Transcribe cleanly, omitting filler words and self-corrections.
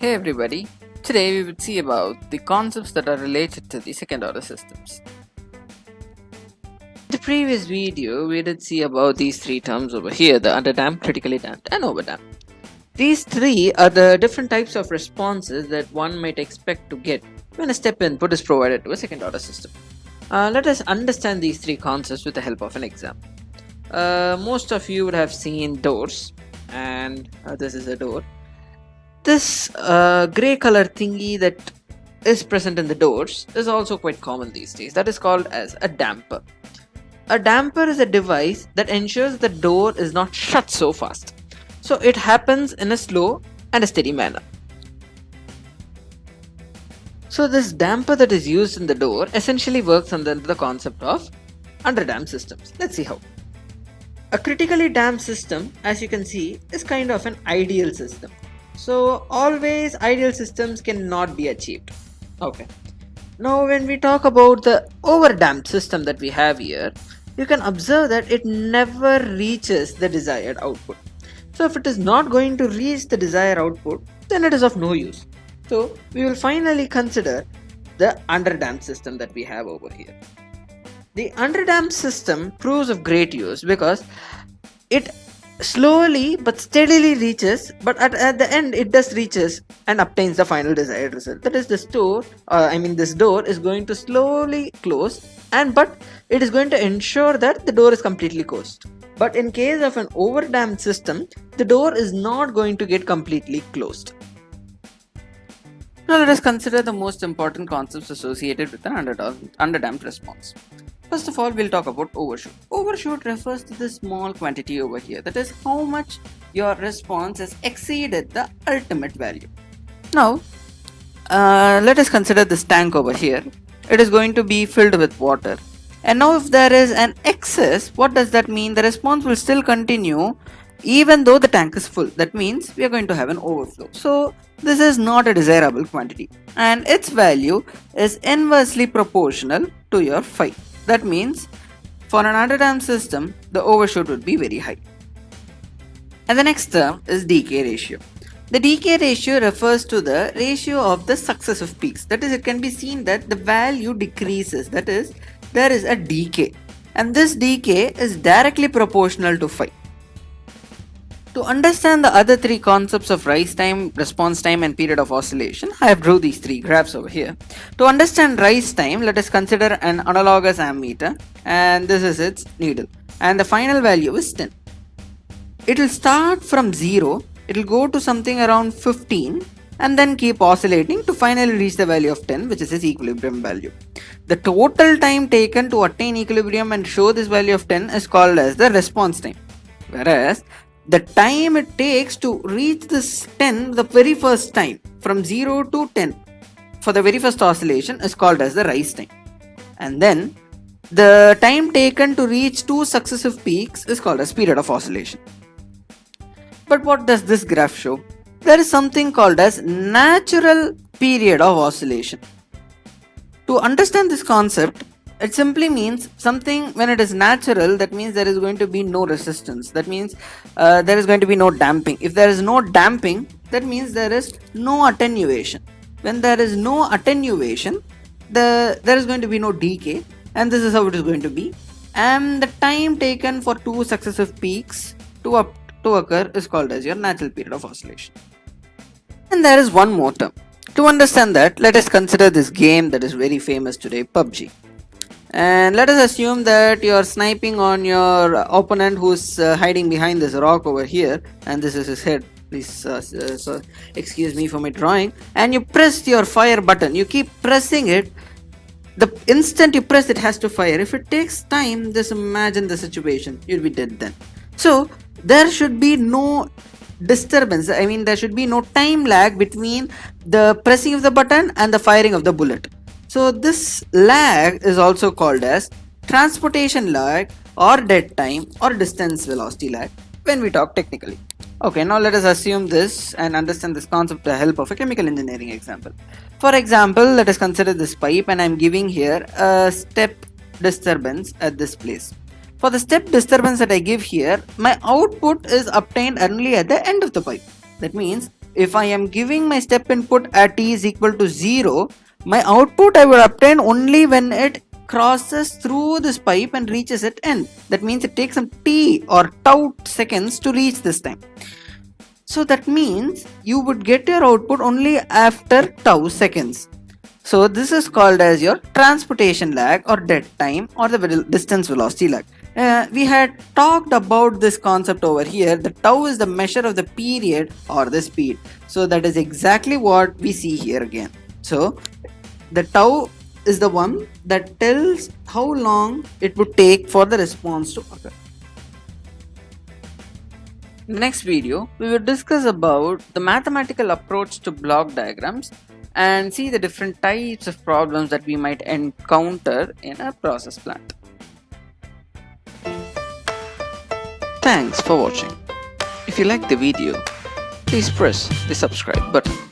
Hey everybody, today we would see about the concepts that are related to the second order systems. In the previous video, we did see about these three terms over here, the underdamped, critically damped and overdamped. These three are the different types of responses that one might expect to get when a step input is provided to a second order system. Let us understand these three concepts with the help of an example. Most of you would have seen doors, and this is a door. This grey color thingy that is present in the doors is also quite common these days. That is called as a damper. A damper is a device that ensures the door is not shut so fast. So it happens in a slow and a steady manner. So this damper that is used in the door essentially works under the concept of underdamped systems. Let's see how. A critically damped system, as you can see, is kind of an ideal system. So always ideal systems cannot be achieved. Okay. Now when we talk about the overdamped system that we have here, you can observe that it never reaches the desired output. So if it is not going to reach the desired output, then it is of no use. So we will finally consider the underdamped system that we have over here. The underdamped system proves of great use because it slowly but steadily reaches, but at the end it does reaches and obtains the final desired result. That is, this door is going to slowly close, but it is going to ensure that the door is completely closed. But in case of an overdamped system, the door is not going to get completely closed. Now let us consider the most important concepts associated with an underdamped response. First of all, we'll talk about overshoot. Overshoot refers to the small quantity over here. That is how much your response has exceeded the ultimate value. Now, let us consider this tank over here. It is going to be filled with water. And now if there is an excess, what does that mean? The response will still continue even though the tank is full. That means we are going to have an overflow. So this is not a desirable quantity. And its value is inversely proportional to your phi. That means for an underdamped system, the overshoot would be very high. And the next term is decay ratio. The decay ratio refers to the ratio of the successive peaks. That is, it can be seen that the value decreases. That is, there is a decay. And this decay is directly proportional to phi. To understand the other three concepts of rise time, response time and period of oscillation, I have drew these three graphs over here. To understand rise time, let us consider an analogous ammeter, and this is its needle, and the final value is 10. It will start from 0, it will go to something around 15 and then keep oscillating to finally reach the value of 10, which is its equilibrium value. The total time taken to attain equilibrium and show this value of 10 is called as the response time, whereas the time it takes to reach this 10 the very first time from 0 to 10 for the very first oscillation is called as the rise time. And then the time taken to reach two successive peaks is called as period of oscillation. But what does this graph show? There is something called as natural period of oscillation. To understand this concept, it simply means something when it is natural, that means there is going to be no resistance. That means there is going to be no damping. If there is no damping, that means there is no attenuation. When there is no attenuation, there is going to be no decay, and this is how it is going to be. And the time taken for two successive peaks to occur is called as your natural period of oscillation. And there is one more term. To understand that, let us consider this game that is very famous today, PUBG. And let us assume that you are sniping on your opponent who's hiding behind this rock over here, and this is his head. Please so excuse me for my drawing. And you press your fire button. You keep pressing it. The instant you press it has to fire. If it takes time, just imagine the situation. You'll be dead then. So there should be no disturbance. I mean, there should be no time lag between the pressing of the button and the firing of the bullet. So this lag is also called as transportation lag or dead time or distance velocity lag when we talk technically. Okay, now let us assume this and understand this concept with the help of a chemical engineering example. For example, let us consider this pipe, and I am giving here a step disturbance at this place. For the step disturbance that I give here, my output is obtained only at the end of the pipe. That means if I am giving my step input at t is equal to 0, my output I will obtain only when it crosses through this pipe and reaches at end. That means it takes some t or tau seconds to reach this time. So that means you would get your output only after tau seconds. So this is called as your transportation lag or dead time or the distance velocity lag. We had talked about this concept over here. The tau is the measure of the period or the speed. So that is exactly what we see here again. So the tau is the one that tells how long it would take for the response to occur. In the next video, we will discuss about the mathematical approach to block diagrams and see the different types of problems that we might encounter in a process plant. Thanks for watching. If you like the video, please press the subscribe button.